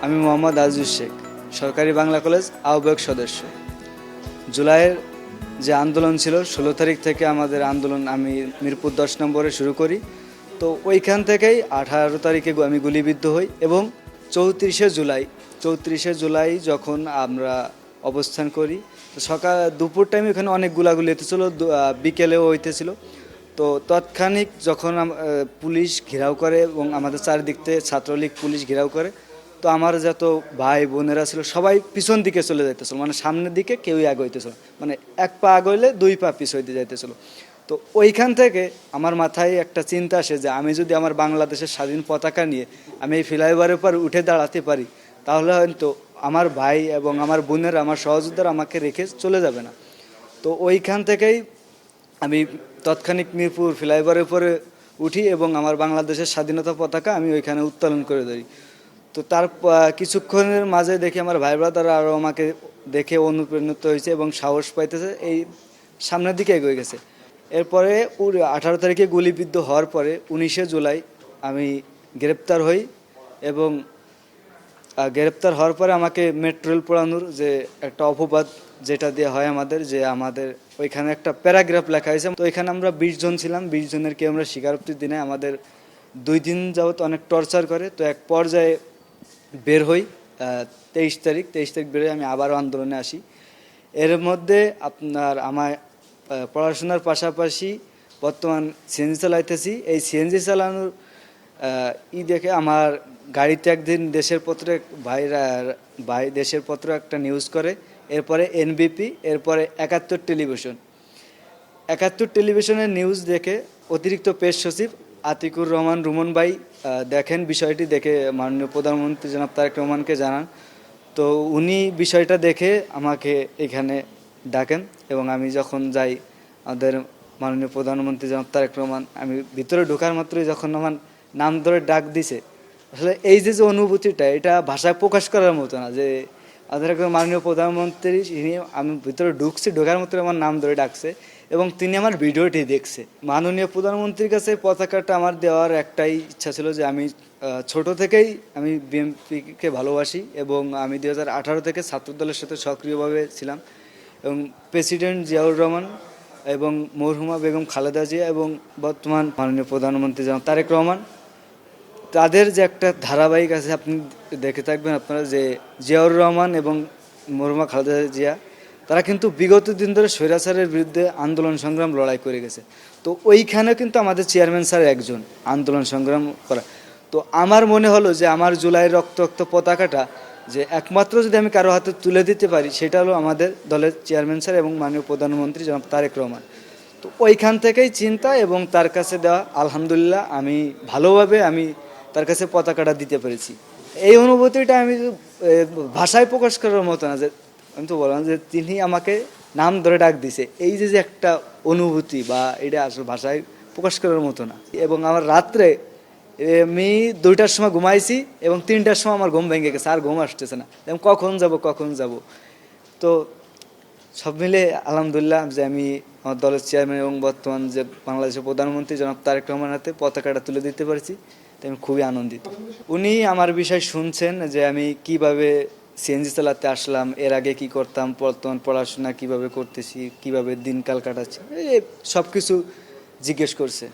আমি মোহাম্মদ আজিজ শেখ, সরকারি বাংলা কলেজ আহ্বায়ক সদস্য। জুলাইয়ের যে আন্দোলন ছিল 16 তারিখ থেকে আমাদের আন্দোলন আমি মিরপুর 10 নম্বরে শুরু করি। তো ওইখান থেকেই 18 তারিখে আমি গুলিবিদ্ধ হই এবং 34শে জুলাই যখন আমরা অবস্থান করি, তো দুপুর টাইমে ওখানে অনেক গুলাগুলি হইতেছিল, বিকেলেও হইতেছিল। তো তৎক্ষণিক যখন পুলিশ ঘেরাও করে এবং আমাদের চারিদিক থেকে ছাত্রলীগ পুলিশ ঘেরাও করে, তো আমার যত ভাই বোনেরা ছিল সবাই পিছন দিকে চলে যাইতেছিল, মানে সামনের দিকে কেউই আগাইতেছিল, মানে এক পা আগাইলে দুই পা পিছ হইতে যাইতেছিল। তো ওইখান থেকে আমার মাথায় একটা চিন্তা আসে যে আমি যদি আমার বাংলাদেশের স্বাধীন পতাকা নিয়ে আমি এই ফ্লাইওভারের উপর উঠে দাঁড়াতে পারি, তাহলে হয়তো আমার ভাই এবং আমার বোনেরা, আমার সহযোদ্ধারা আমাকে রেখে চলে যাবে না। তো ওইখান থেকেই আমি তৎক্ষণিক মিরপুর ফ্লাইওভারের উপরে উঠি এবং আমার বাংলাদেশের স্বাধীনতা পতাকা আমি ওইখানে উত্তোলন করে দিই। তো তার কিছুক্ষণের মাঝে দেখি আমার ভাই ব্রাদাররা আরও আমাকে দেখে অনুপ্রাণিত হয়েছে এবং সাহস পাইতেছে, এই সামনের দিকে এগিয়ে গেছে। এরপরে 18 তারিখে গুলিবিদ্ধ হওয়ার পরে 19শে জুলাই আমি গ্রেপ্তার হই এবং গ্রেপ্তার হওয়ার পরে আমাকে মেট্রো রেল পোড়ানোর যে একটা অপবাদ যেটা দেওয়া হয় আমাদের, যে আমাদের ওইখানে একটা প্যারাগ্রাফ লেখা হয়েছে। তো এখানে আমরা 20 জন ছিলাম, 20 জনের কি আমরা স্বীকারোক্তির দিনে আমাদের 2 দিন যাবত অনেক টর্চার করে। তো এক পর্যায়ে বের হই 23 তারিখ বের হয়ে আমি আবারও আন্দোলনে আসি। এর মধ্যে আপনার আমায় পড়াশোনার পাশাপাশি বর্তমান সিএনজি চালাইতেছি। এই সিএনজি চালানোর দেখে আমার গাড়িতে একদিন দেশের পত্রে ভাই দেশের পত্র একটা নিউজ করে, এরপরে এনবিপি, এরপরে 71 টেলিভিশনের নিউজ দেখে অতিরিক্ত প্রেস সচিব আতিকুর রহমান রুমন ভাই দেখেন বিষয়টি, দেখে মাননীয় প্রধানমন্ত্রী জনাব তারেক রহমানকে জানান। তো উনি বিষয়টা দেখে আমাকে এখানে ডাকেন এবং আমি যখন যাই আমাদের মাননীয় প্রধানমন্ত্রী জনাব তারেক রহমান, আমি ভিতরে ঢোকার মাত্রই যখন আমার নাম ধরে ডাক দিছে, আসলে এই যে অনুভূতিটা, এটা ভাষায় প্রকাশ করার মতো না। যে আমাদের একজন মাননীয় প্রধানমন্ত্রী, আমি ভিতরে ঢোকার মতো আমার নাম ধরে ডাকছে এবং তিনি আমার ভিডিওটি দেখছে। মাননীয় প্রধানমন্ত্রীর কাছে পতাকাটা আমার দেওয়ার একটাই ইচ্ছা ছিল যে আমি ছোট থেকেই আমি বিএনপিকে ভালোবাসি এবং আমি 2018 থেকে ছাত্রদলের সাথে সক্রিয়ভাবে ছিলাম এবং প্রেসিডেন্ট জিয়াউর রহমান এবং মরহুমা বেগম খালেদা জিয়া এবং বর্তমান মাননীয় প্রধানমন্ত্রী জনাব তারেক রহমান, তাদের যে একটা ধারাবাহিক আছে, আপনি দেখে থাকবেন আপনারা, যে জিয়াউর রহমান এবং মরহুমা খালেদা জিয়া তারা কিন্তু বিগত দিন ধরে স্বৈরাচারের বিরুদ্ধে আন্দোলন সংগ্রাম লড়াই করে গেছে। তো ওইখানে কিন্তু আমাদের চেয়ারম্যান স্যার একজন আন্দোলন সংগ্রাম করা। তো আমার মনে হলো যে আমার জুলাইয়ের রক্তাক্ত পতাকাটা যে একমাত্র যদি আমি কারো হাতে তুলে দিতে পারি, সেটা হলো আমাদের দলের চেয়ারম্যান স্যার এবং মাননীয় প্রধানমন্ত্রী জনাব তারেক রহমান। তো ওইখান থেকেই চিন্তা এবং তার কাছে দেওয়া, আলহামদুলিল্লাহ আমি ভালোভাবে তার কাছে পতাকাটা দিতে পেরেছি। এই অনুভূতিটা আমি ভাষায় প্রকাশ করার মতো না। যে আমি তো বললাম যে তিনি আমাকে নাম ধরে ডাক দিছে, এই যে একটা অনুভূতি, বা এটা আসলে ভাষায় প্রকাশ করার মতো না। এবং আমার রাত্রে আমি 2টার সময় ঘুমাইছি এবং 3টার সময় আমার ঘুম ভেঙে গেছে, আর ঘুম আসতেছে না, এবং কখন যাব। তো সব মিলে আলহামদুলিল্লাহ যে আমি আমার দলের চেয়ারম্যান এবং বর্তমান যে বাংলাদেশের প্রধানমন্ত্রী জনাব তারেক রহমানের হাতে পতাকাটা তুলে দিতে পারছি, তাই আমি খুবই আনন্দিত। উনি আমার বিষয় শুনছেন যে আমি কিভাবে সিএনজি চালাতে আসলাম, এর আগে কি করতাম, বর্তমান পড়াশোনা কিভাবে করতেছি, কিভাবে দিনকাল কাটাচ্ছি, এই সব কিছু জিজ্ঞেস করছে।